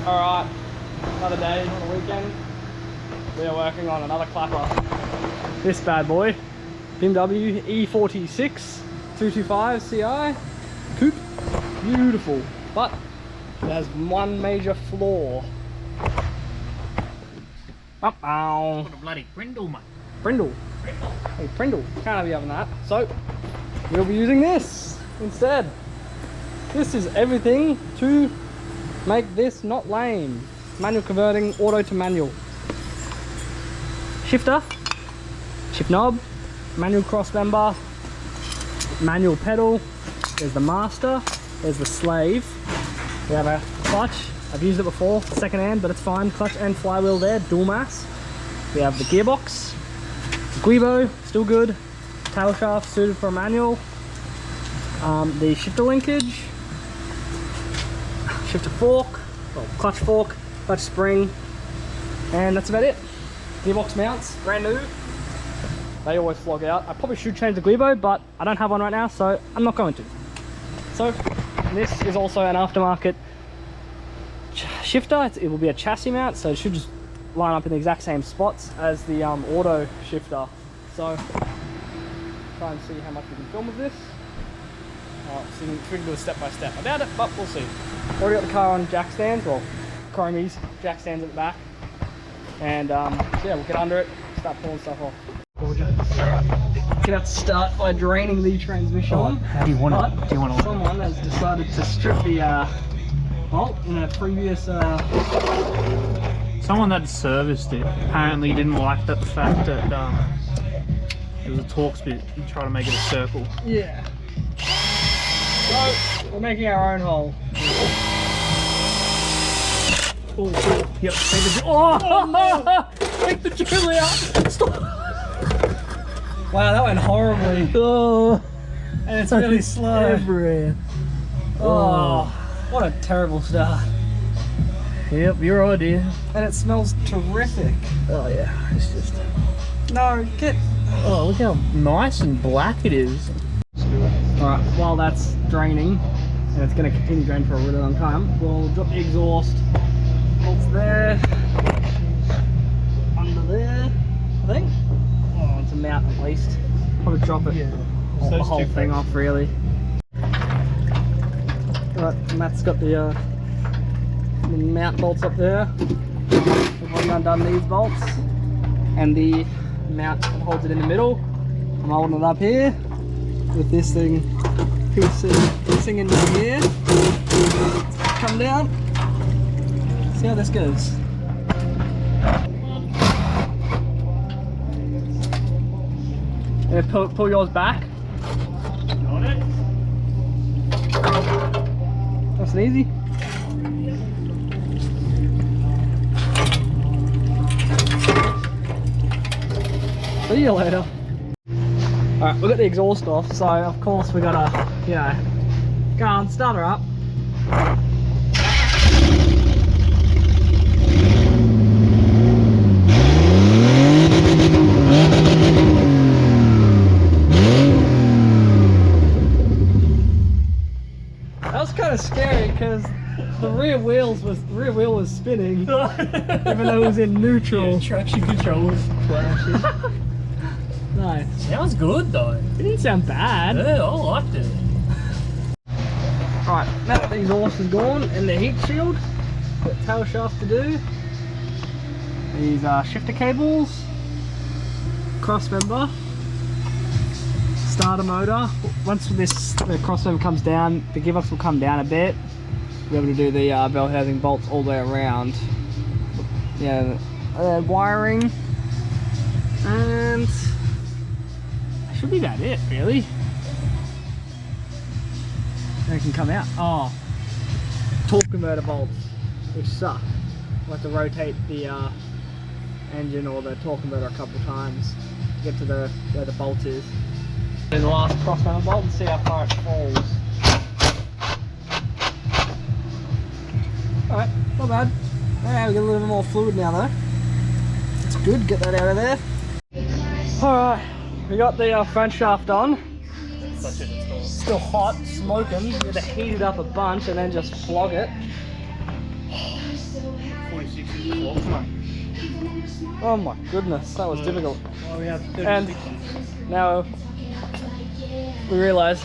Alright, another day on the weekend. We are working on another clapper. This bad boy, BMW E46 225 CI coupe. Beautiful, but it has one major flaw. What a bloody brindle, mate. Brindle. Hey, Prindle. Can't have you having that. So, we'll be using this instead. This is everything to make this not lame. Manual converting, auto to manual. Shifter, shift knob, manual cross member, manual pedal. There's the master, there's the slave. We have a clutch. I've used it before, second hand, but it's fine. Clutch and flywheel there, dual mass. We have the gearbox, guibo, still good. Tail shaft suited for a manual. The shifter linkage, shifter fork, well, clutch fork, clutch spring, and that's about it. Gearbox mounts, brand new. They always flog out. I probably should change the guibo, but I don't have one right now, so I'm not going to. So this is also an aftermarket shifter. It will be a chassis mount, so it should just line up in the exact same spots as the auto shifter. So try and see how much we can film with this. So we can do a step by step about it, but we'll see. Already got the car on jack stands, well, chromies, jack stands at the back. And so yeah, we'll get under it, start pulling stuff off. Gonna have to start by draining the transmission. Oh, how do you want it? Do you want to? Someone has decided to strip the bolt in a previous. Someone that serviced it apparently didn't like the fact that it was a Torx bit and tried to make it a circle. Yeah. So we're making our own hole. Oh, yep. Take the take the drill out. Stop. Wow, that went horribly. Oh, And it's really slow. Everywhere. Oh, what a terrible start. Yep, your idea. And it smells terrific. Oh yeah, it's just. No, get. Oh, look how nice and black it is. Alright, while that's draining, and it's going to continue draining for a really long time, we'll drop the exhaust. Bolts there. Under there, I think. Oh, it's a mount at least. Probably drop it. Yeah. The whole thing off, really. Alright, Matt's got the mount bolts up there. We've already undone these bolts. And the mount that holds it in the middle. I'm holding it up here with this thing piecing into here. Come down. See how this goes. And pull yours back. Got it. Nice and easy. See you later. Alright, we've got the exhaust off, so of course we gotta, you know, go on, start her up. That was kind of scary because the rear wheel was spinning, even though it was in neutral. Yeah, traction control was flashing. Nice. Sounds good though. It didn't sound bad. Yeah, I liked it. Alright, now that the exhaust is gone and the heat shield, got tail shaft to do. These are shifter cables, cross member, starter motor. Once the cross member comes down, the gearbox will come down a bit. We'll be able to do the bell housing bolts all the way around. Yeah, wiring, and that should be about it, really. And it can come out. Oh, torque converter bolts, which suck. We'll have to rotate the engine or the torque converter a couple times to get to where the bolt is. Do the last cross member bolt and see how far it falls. Alright, not bad. Alright, we got a little bit more fluid now though. It's good, get that out of there. Alright, we got the front shaft on. Still hot, smoking. We had to heat it up a bunch and then just flog it. 46 is clock, mate. Oh my goodness, that was difficult. Oh, we have 36. And now we realise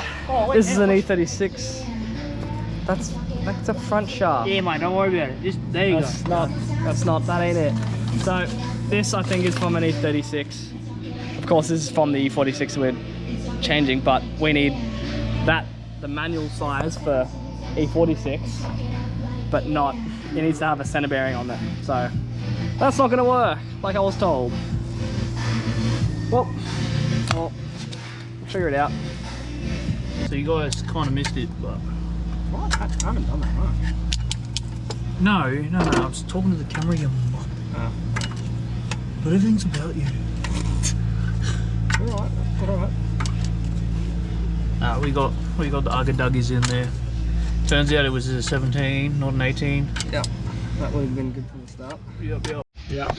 this is an E36. That's a front shaft. Yeah, mate, don't worry about it. Just, there you go. That ain't it. So this I think is from an E36. Of course this is from the E46 we're changing, but we need the manual size for E46, but not, it needs to have a center bearing on it. So that's not gonna work, like I was told. Well, we'll figure it out. So you guys kind of missed it, but... What? I haven't done that much. No, I was talking to the camera again. Oh. But everything's about you. Alright. We got the Ugga Duggies in there. Turns out it was a 17, not an 18. Yep. That would have been good from the start. Yep. Yep. Yep.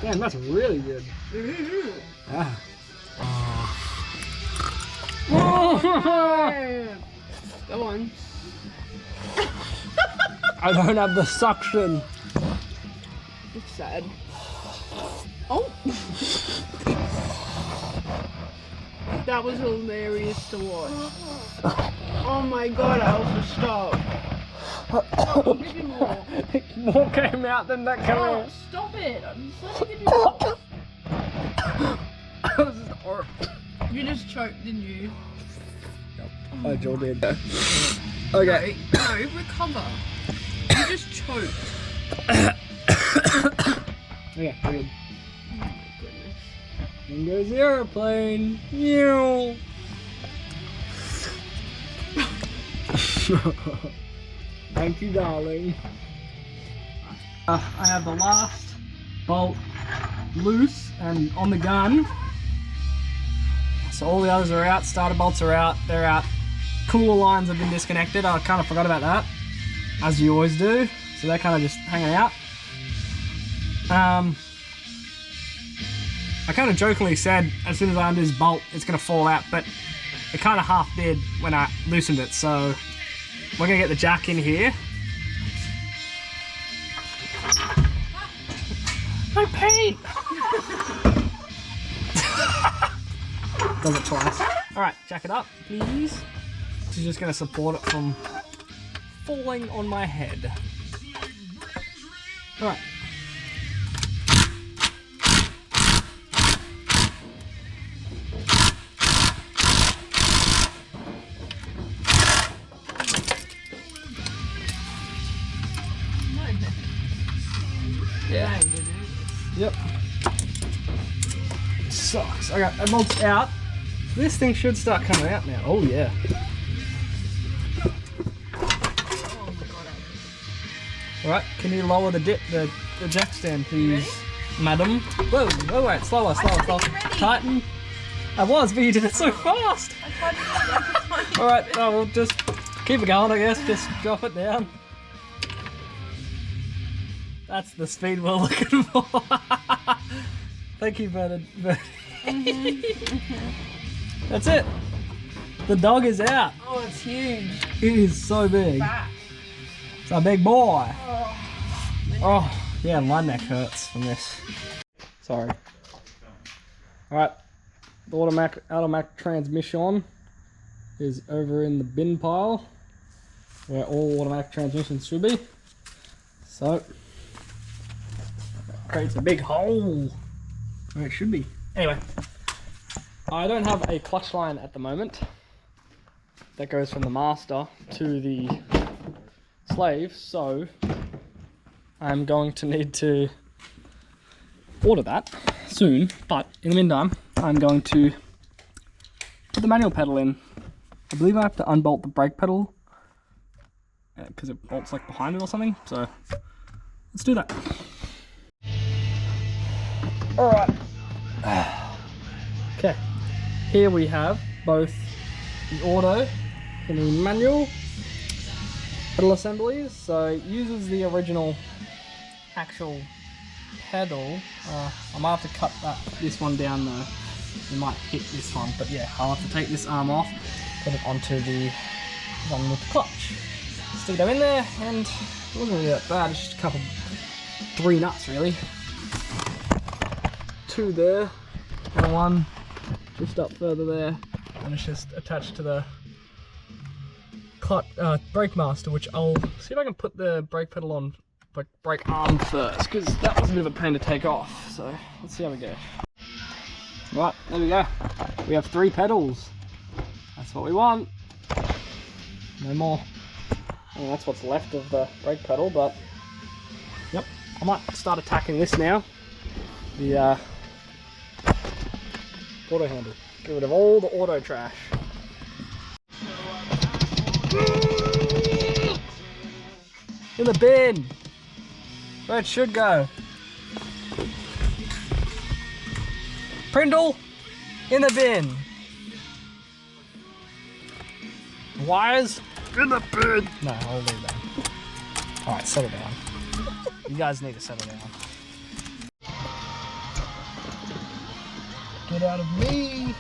Damn, that's really good. Ah. Come on. I don't have the suction. It's sad. Oh! That was hilarious to watch. Oh my god, I also stopped. Oh, give me more. More came out than that came Oh, out. stop it. I'm just letting give me more. This is horrible. You just choked, didn't you? I sure did. Okay. No, recover. You just choked. Yeah, good. Oh my goodness. In goes the airplane. Meow. Thank you, darling. I have the last bolt loose and on the gun. So all the others are out, starter bolts are out, they're out. Cooler lines have been disconnected, I kind of forgot about that, as you always do. So they're kind of just hanging out. I kind of jokingly said as soon as I undo this bolt it's going to fall out, but it kind of half did when I loosened it. So we're going to get the jack in here. My paint! Does it twice. Alright, jack it up, please. This is just going to support it from falling on my head. Alright. Yeah. Yep. Sucks. Okay, that bolt's out. This thing should start coming out now. Oh yeah. Alright, can you lower the jack stand, please, madam? Whoa, wait, slower. Tighten. I was, but you did it so fast. Alright, we'll just keep it going, I guess. Just drop it down. That's the speed we're looking for. Thank you, Bernard. That's it. The dog is out. Oh, it's huge. It is so big. Fat. It's a big boy. Oh, yeah, my neck hurts from this. Sorry. Alright, the automatic transmission is over in the bin pile, where all automatic transmissions should be. So, that creates a big hole where it should be. Anyway, I don't have a clutch line at the moment that goes from the master to the slave, so I'm going to need to order that soon, but in the meantime I'm going to put the manual pedal in. I believe I have to unbolt the brake pedal because it bolts like behind it or something, so let's do that. Alright, okay, here we have both the auto and the manual pedal assemblies. So it uses the original actual pedal. I might have to cut this one down though. It might hit this one, but yeah, I'll have to take this arm off, put it onto the One with the clutch. Stick them in there, and it wasn't really that bad. It's just a couple, 3 nuts really. 2 there, and 1 just up further there, and it's just attached to the brake master, which I'll see if I can put the brake pedal on, like brake arm first, because that was a bit of a pain to take off. So let's see how we go. Right, there we go. We have 3 pedals. That's what we want. No more. And that's what's left of the brake pedal, but yep, I might start attacking this now. The auto handle. Get rid of all the auto trash. In the bin! Where it should go. Prindle! In the bin! Wires? In the bin! No, I'll leave that. Alright, settle down. You guys need to settle down. Get out of me!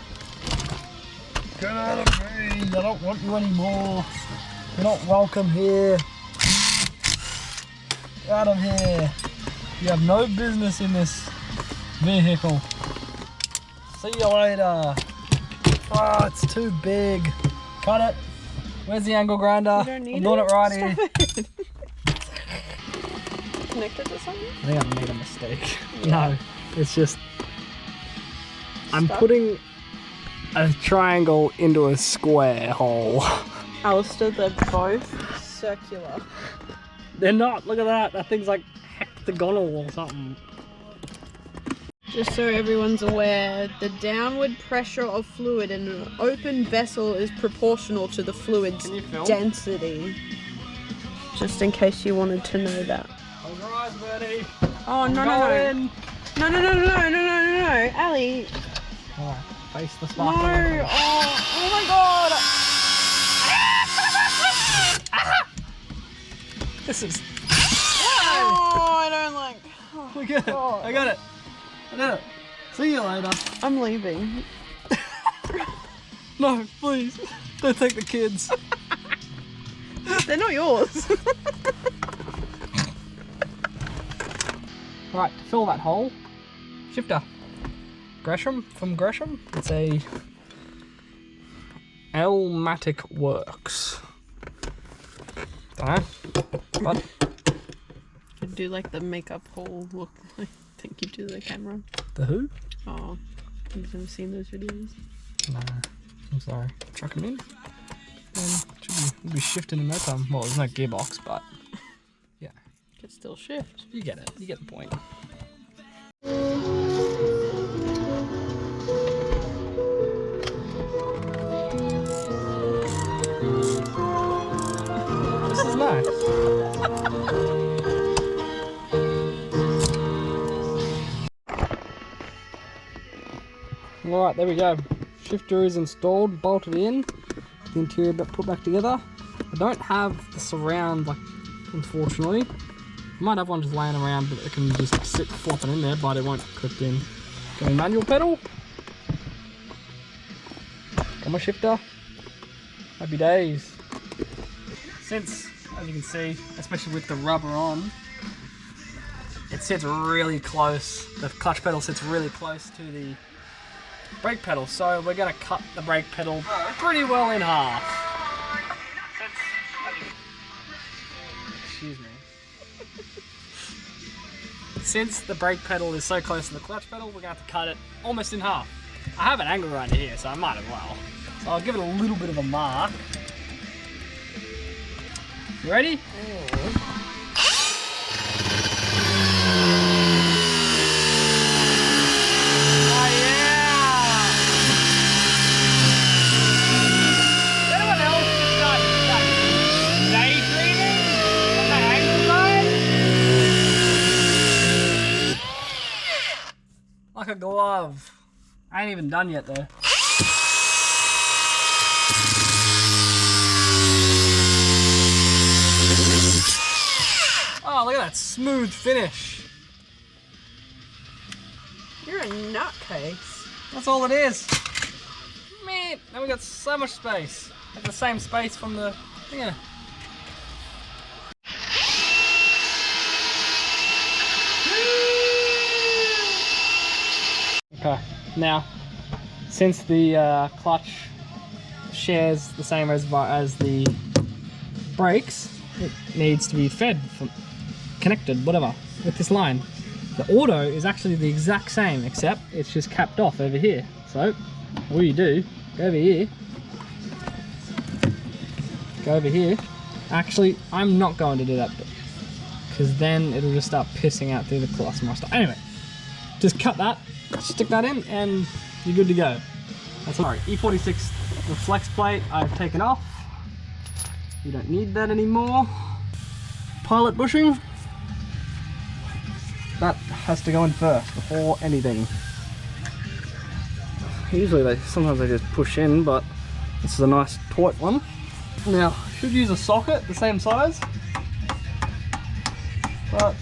Get out of me! I don't want you anymore. You're not welcome here. Get out of here. You have no business in this vehicle. See you later. Oh, it's too big. Cut it. Where's the angle grinder? You don't need I'm doing it right here. It. Connected to something? I think I made a mistake. Yeah. No, it's just I'm Stuck? putting a triangle into a square hole. Alistair, they're both circular. They're not. Look at that. That thing's like hexagonal or something. Just so everyone's aware, the downward pressure of fluid in an open vessel is proportional to the fluid's Can you film? density. Just in case you wanted to know that. Close your eyes, Bertie. Oh, no, Ali. Alright, face the No, spark. oh my god. This is. Oh, I don't like. Oh, Look at it. God. I got it. I did it. See you later. I'm leaving. No, please. Don't take the kids. They're not yours. Right, to fill that hole, shifter. Gresham, from Gresham. It's a Elmatic Works. Dunno. But You do like the makeup hole look. I think you do the camera. the who? Oh, you've never seen those videos? No. I'm sorry. Chuck them in. We'll be shifting in no time. Well, there's no gearbox, but yeah. Could still shift. You get it. You get the point. This is nice. Alright, there we go. Shifter is installed, bolted in. The interior bit put back together. I don't have the surround, like, unfortunately. I might have one just laying around, but it can just sit flopping in there, but it won't clip in. Got a manual pedal. Got my shifter. Happy days. Since, as you can see, especially with the rubber on, it sits really close. The clutch pedal sits really close to the brake pedal, so we're going to cut the brake pedal pretty well in half. Excuse me. Since the brake pedal is so close to the clutch pedal, we're going to have to cut it almost in half. I have an angle grinder here, so I might as well. So I'll give it a little bit of a mark. You ready? Like a glove. I ain't even done yet though. Oh, look at that smooth finish. You're a nutcase. That's all it is. Man, now we got so much space. Like the same space from the Yeah. Okay, now since the clutch shares the same reservoir as the brakes, it needs to be fed, connected, whatever, with this line. The auto is actually the exact same, except it's just capped off over here. So all you do, go over here, go over here. Actually, I'm not going to do that because then it'll just start pissing out through the clutch master. Anyway, just cut that, stick that in, and you're good to go. That's all right. E46, the flex plate I've taken off. You don't need that anymore. Pilot bushing, that has to go in first before anything. Usually sometimes they just push in, but this is a nice taut one. Now, should use a socket the same size, but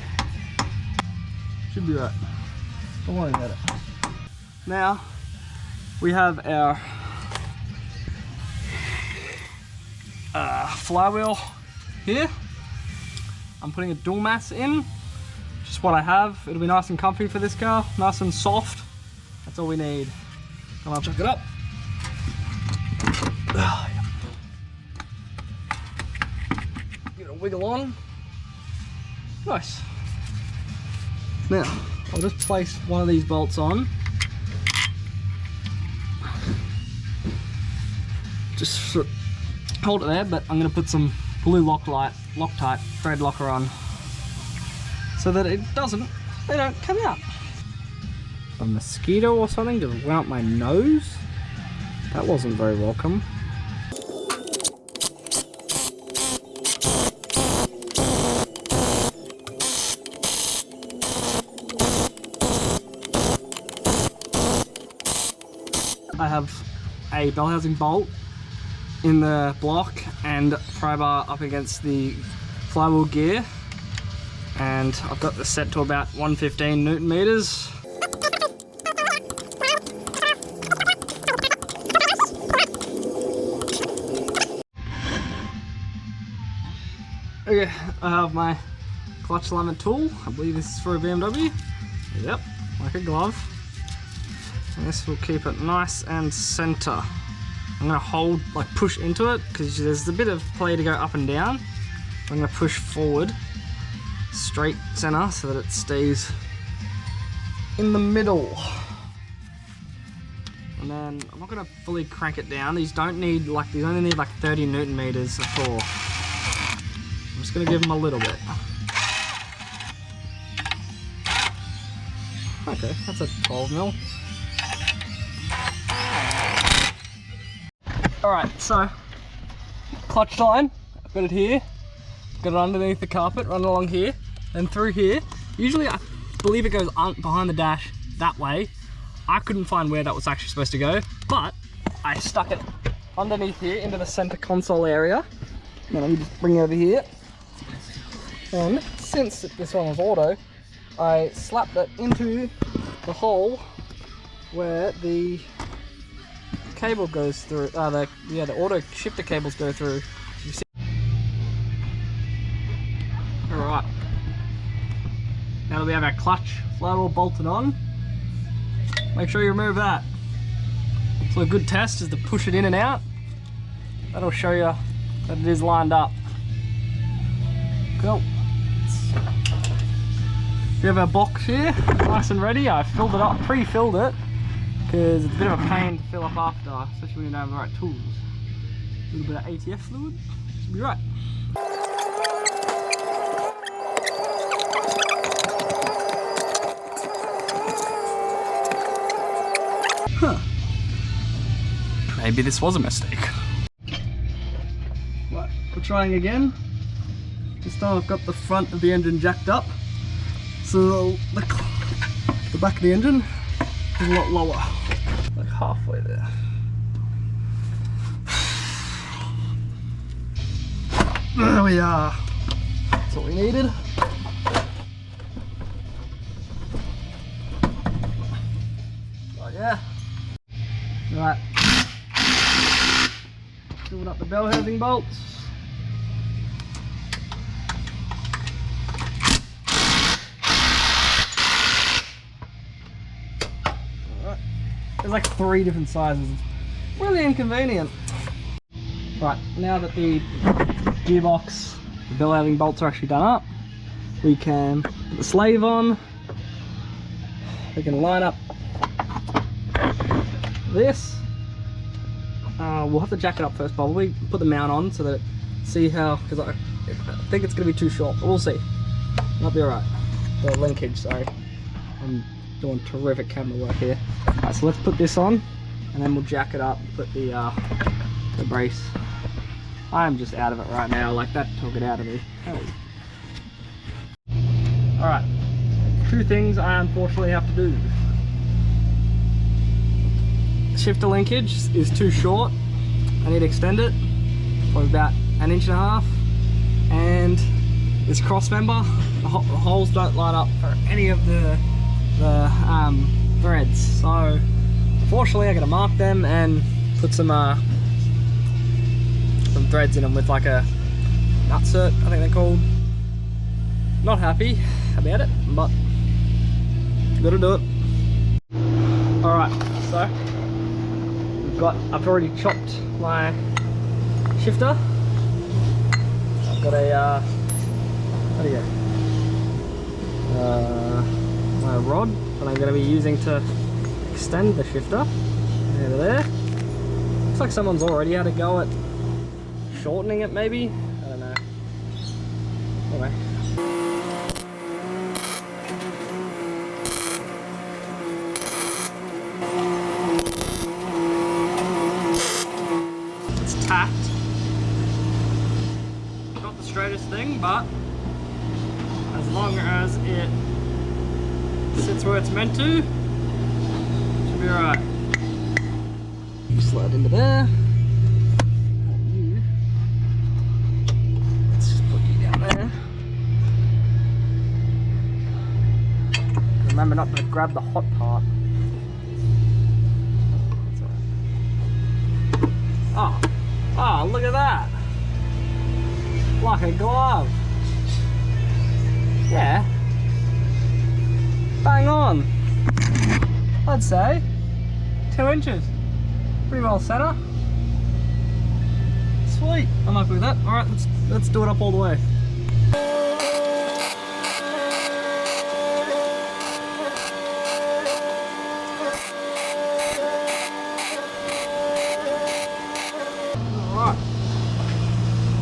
should be right. Don't worry about it. Now we have our flywheel here. I'm putting a dual mass in, just what I have. It'll be nice and comfy for this car, nice and soft. That's all we need. I'll chuck it up. Give it a wiggle on. Nice. Now, I'll just place one of these bolts on. Just hold it there, but I'm going to put some blue Loctite thread locker on so that they don't come out. A mosquito or something just went up my nose? That wasn't very welcome. I have a bell housing bolt in the block and pry bar up against the flywheel gear, and I've got this set to about 115 Newton meters. Okay, I have my clutch alignment tool. I believe this is for a BMW. Yep, like a glove. And this will keep it nice and center. I'm gonna hold, like push into it, because there's a bit of play to go up and down. I'm gonna push forward, straight center, so that it stays in the middle. And then I'm not gonna fully crank it down. These only need like 30 Newton meters of torque. I'm just gonna give them a little bit. Okay, that's a 12 mil. Alright, so clutch line, I've got it here, got it underneath the carpet, run along here, and through here. Usually I believe it goes behind the dash that way. I couldn't find where that was actually supposed to go, but I stuck it underneath here into the center console area. Now let me just bring it over here. And since this one was auto, I slapped it into the hole where the cable goes through. The auto shifter cables go through. You see? All right. Now that we have our clutch flywheel bolted on, make sure you remove that. So a good test is to push it in and out. That'll show you that it is lined up. Cool. We have our box here, nice and ready. I filled it up, pre-filled it, because it's a bit of a pain to fill up after, especially when you don't have the right tools. A little bit of ATF fluid, should be right. Huh. Maybe this was a mistake. Right, we're trying again. This time I've got the front of the engine jacked up, so the back of the engine is a lot lower, like halfway there. There we are. That's what we needed. Oh yeah. Right. Filling up the bell housing bolts. there's like 3 different sizes. Really inconvenient. Right, now that the gearbox, the bell housing bolts are actually done up, we can put the slave on. We can line up this. We'll have to jack it up first, probably put the mount on so that see how, because I think it's going to be too short, but we'll see. Might be alright. The linkage, sorry. I'm doing terrific camera work here. Alright, so let's put this on and then we'll jack it up, put the brace. I'm just out of it right now, like that took it out of me. Alright, 2 things I unfortunately have to do. Shifter linkage is too short. I need to extend it for about 1.5 inches, and this cross member, the holes don't line up for any of the threads. So unfortunately I gotta mark them and put some threads in them with like a nutsert, I think they're called. Not happy about it, but gotta do it. Alright, so I've already chopped my shifter. I've got a what do you go? My rod that I'm going to be using to extend the shifter over there. Looks like someone's already had a go at shortening it, maybe. I don't know. Anyway. Tacked. Not the straightest thing, but as long as it sits where it's meant to, should be alright. Slide into there. Let's just put you down there. Remember not to grab the hot part. Oh. Oh, look at that! Like a glove! Yeah. Bang on! I'd say 2 inches. Pretty well center. Sweet! I'm happy with that. Alright, let's do it up all the way.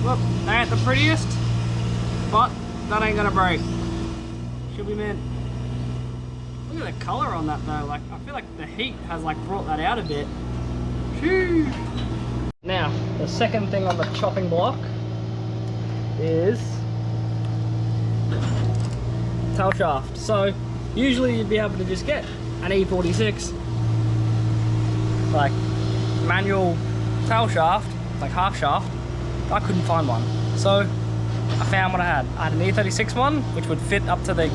Look, they ain't the prettiest, but that ain't gonna break. Should be mint. Look at the colour on that though, like I feel like the heat has like brought that out a bit. Sheesh. Now, the second thing on the chopping block is tail shaft. So usually you'd be able to just get an E46 like manual tail shaft, like half shaft. I couldn't find one, so I found what I had. I had an E36 one, which would fit up to the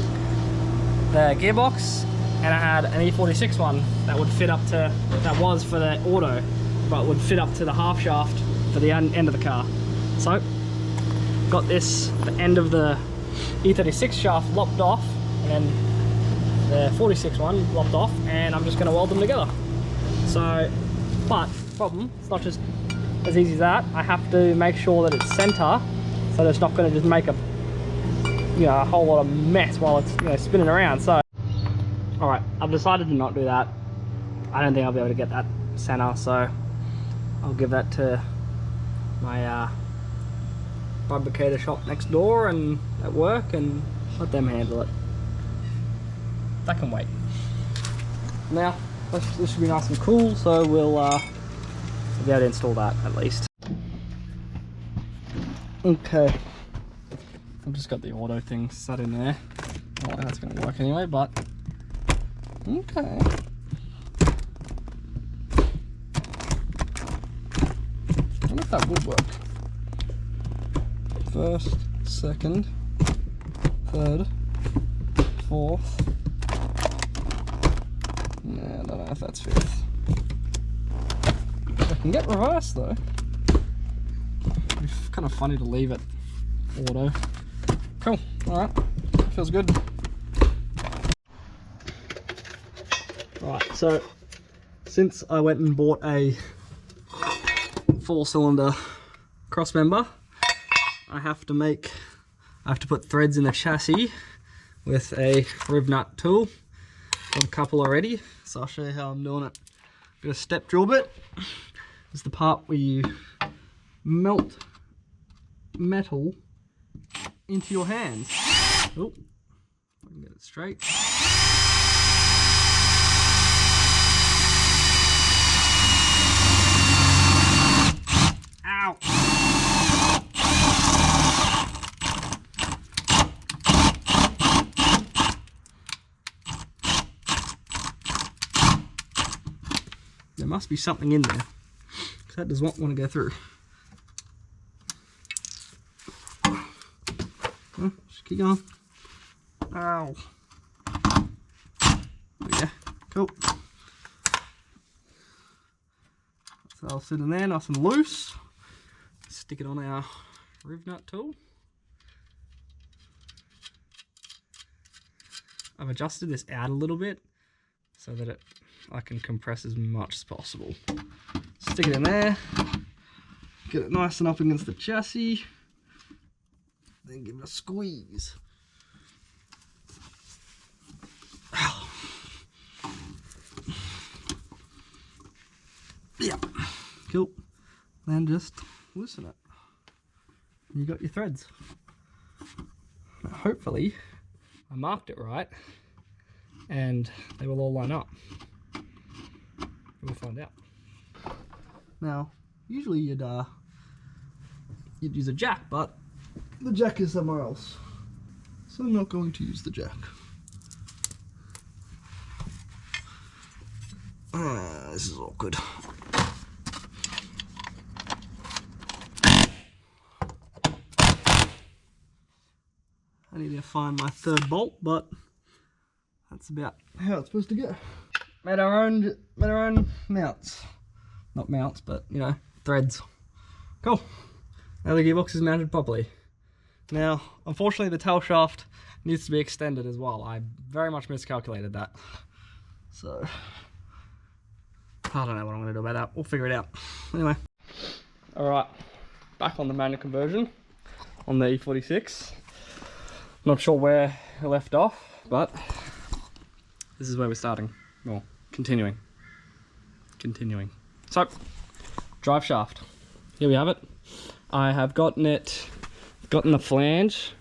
gearbox, and I had an E46 one that would fit up to, that was for the auto, but would fit up to the half shaft for the end of the car. So, got this, the end of the E36 shaft lopped off, and then the 46 one lopped off, and I'm just gonna weld them together. So, but, problem, it's not just as easy as that. I have to make sure that it's center, so that it's not going to just make a whole lot of mess while it's spinning around. So, all right, I've decided to not do that. I don't think I'll be able to get that center, so I'll give that to my fabricator shop next door and at work, and let them handle it. That can wait. Now, this should be nice and cool, so we'll be able to install that at least. Okay, I've just got the auto thing set in there. I don't know how that's going to work anyway, but okay. I wonder if that would work. First, second, third, fourth. Nah, I don't know if that's fifth. I can get reverse though. It's kind of funny to leave it auto. Cool, alright, feels good. Right, so since I went and bought a 4-cylinder crossmember, I have to put threads in the chassis with a riv nut tool. Got a couple already, so I'll show you how I'm doing it. Got a step drill bit. It's the part where you melt metal into your hands. Oh, I can get it straight. Ow! There must be something in there, because that does not want to go through. Oh, just keep going. Ow. Yeah, cool. So I'll sit in there nice and loose. Stick it on our riv nut tool. I've adjusted this out a little bit so that I can compress as much as possible. Stick it in there, get it nice and up against the chassis, then give it a squeeze. Yeah, cool. Then just loosen it. You got your threads. Now, hopefully, I marked it right, and they will all line up. We'll find out. Now, usually you'd use a jack, but the jack is somewhere else, so I'm not going to use the jack. This is awkward. I need to find my third bolt, but that's about how it's supposed to go. Made our own mounts. Not mounts, but you know, threads. Cool. Now the gearbox is mounted properly. Now, unfortunately the tail shaft needs to be extended as well. I very much miscalculated that. So, I don't know what I'm going to do about that. We'll figure it out. Anyway. Alright, back on the manual conversion on the E46. Not sure where I left off, but this is where we're starting. Well, continuing. So, drive shaft. Here we have it. I have gotten the flange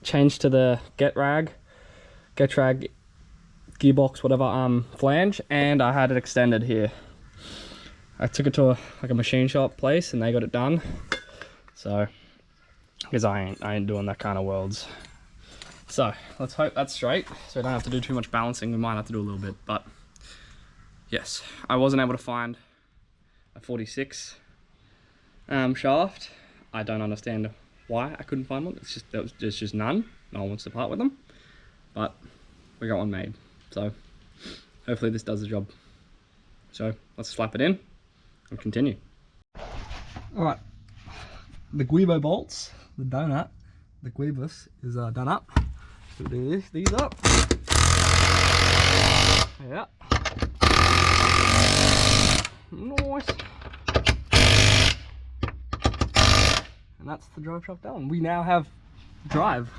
changed to the get rag gearbox, whatever, flange, and I had it extended here. I took it to a machine shop place and they got it done. So, because I ain't doing that kind of worlds. So, let's hope that's straight, so we don't have to do too much balancing. We might have to do a little bit, but yes, I wasn't able to find a 46 shaft. I don't understand why I couldn't find one. There's just none. No one wants to part with them, but we got one made. So, hopefully this does the job. So, let's slap it in and continue. Alright, the guibo bolts, the donut, the guibus is done up. So we'll do these up. Yeah. Nice. And that's the drive shaft done. We now have drive.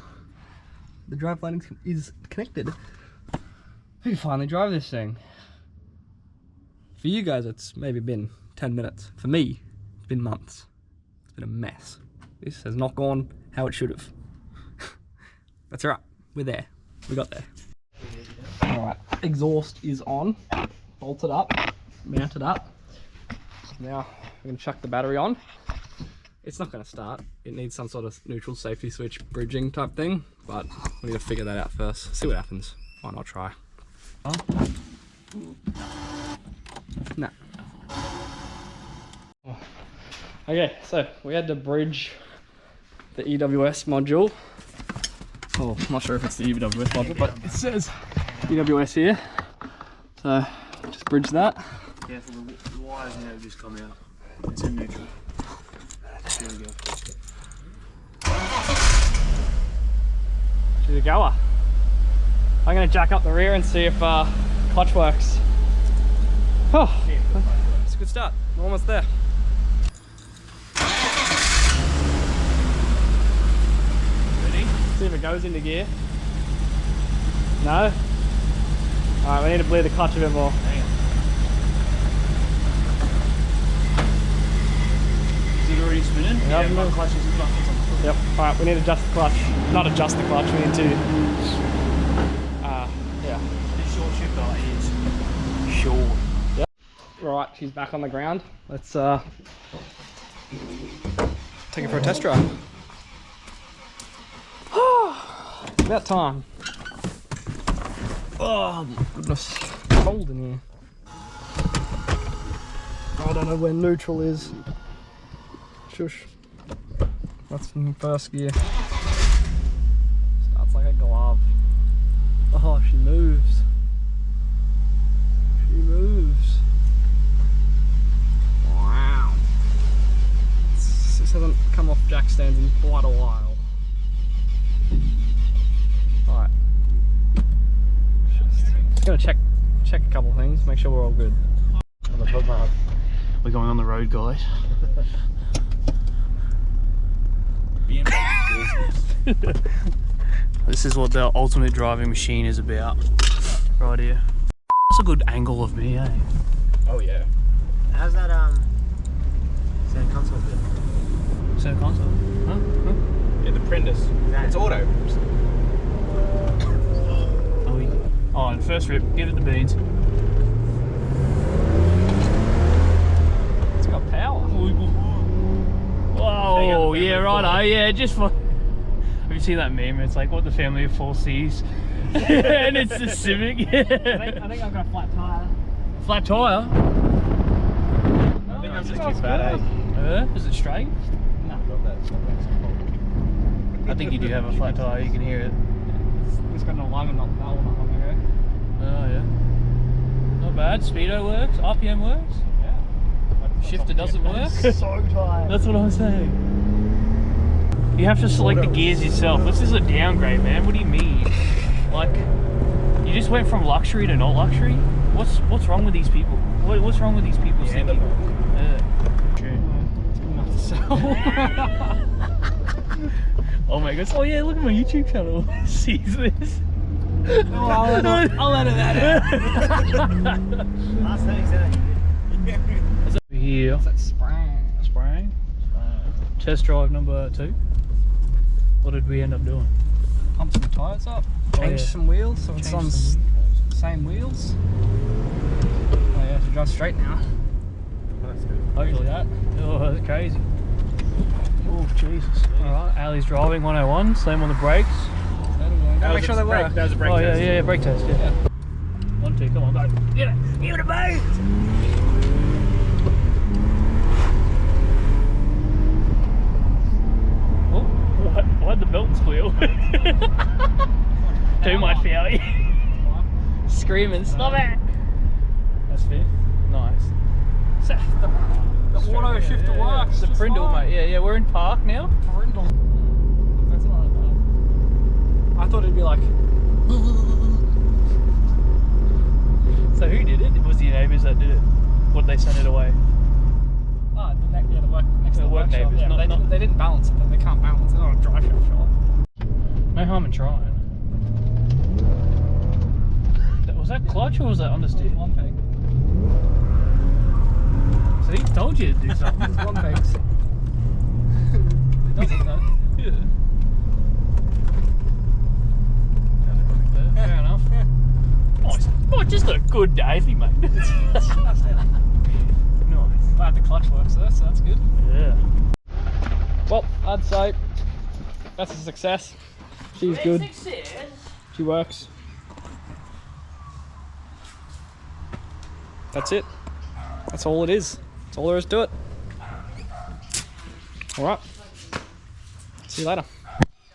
The drive line is connected. We can finally drive this thing. For you guys, it's maybe been 10 minutes. For me, it's been months. It's been a mess. This has not gone how it should have. That's alright. We're there. We got there. Alright, exhaust is on. Bolted up. Mounted up. Now, we're going to chuck the battery on. It's not going to start. It needs some sort of neutral safety switch bridging type thing. But we need to figure that out first. See what happens. Why not try? Nah. Okay, so we had to bridge the EWS module. Oh, I'm not sure if it's the EWS module, but it says EWS here. So just bridge that. Yeah, so the wires now just come out. It's in neutral. There we go. To the goer. I'm going to jack up the rear and see if clutch works. Oh, it's a good start. We're almost there. Ready? See if it goes into gear. No? Alright, we need to bleed the clutch a bit more. Hang on. Is it already spinning? Yeah, my clutch is buckets. Yep. Alright, we need to adjust the clutch. Not adjust the clutch, we need to... yeah. This short shifter is short. Yep. Right, she's back on the ground. Let's take it for a test drive. It's about time. Oh my goodness, it's cold in here. I don't know where neutral is. Shush. That's in first gear. Starts like a glove. Oh, she moves. She moves. Wow. This hasn't come off jack stands in quite a while. Alright. Just gonna check a couple of things, make sure we're all good. We're going on the road, guys. This is what the ultimate driving machine is about. Right here. That's a good angle of me, eh? Oh yeah. How's that center console bit? Center console? Huh? Yeah, the Prentice. It's auto. Oh, and first rip, give it the beans. It's got power. Oh, yeah, right. Yeah, just for. Have you seen that meme? It's like what the family of 4 sees, and it's the Civic. I think I've got a flat tire. Flat tire. I think that's not too bad, eh? Is it straight? No. I think you do have a flat tire. You can hear it. It's got an alignment on that one not long ago. Oh yeah. Not bad. Speedo works. RPM works. Yeah. Shifter doesn't work. So tired. That's what I'm saying. You have to select the gears yourself. This is a downgrade, man. What do you mean? Like, you just went from luxury to not luxury? What's wrong with these people? What's wrong with these people thinking? Yeah. It's good enough to sell. Oh my gosh. Oh yeah, look at my YouTube channel. Sees this. Oh, I'll edit that out. Last 30 seconds. Here. That's Spraying. Test drive number 2. What did we end up doing? Pump some tyres up. Oh, Change yeah. some wheels so it's Change on some same wheels. Oh yeah, to drive straight now. That's good. Hopefully that. Oh, that's crazy. Oh, Jesus. Alright, Ali's driving 101, slam on the brakes. Gotta make sure they work. That was a brake Oh, test. yeah, brake test, yeah. 1, 2, come on, go. Get it! Give it a boost! Oh, why'd the belt squeal? Too much power. Screaming, stop it! That's fair. Nice. The auto shifter works. The Prindle, mate. Yeah, we're in park now. Prindle. That's not bad. I thought it'd be like. So who did it? It was the neighbours that did it. What did they send it away? Oh, the work next to the work workshop. neighbours, Yeah, not- they didn't balance it. They can't balance it. They're not a drive shaft shop. No harm in trying. Was that clutch or was that understeer? One peg. See, told you to do something. It's one pegs. It doesn't though. Yeah. Fair enough. Oh, just a good day for you, mate. Nice. Glad the clutch works though, so that's good. Yeah. Well, I'd say that's a success. She's good. She works. That's it. That's all it is. That's all there is to it. Alright. See you later.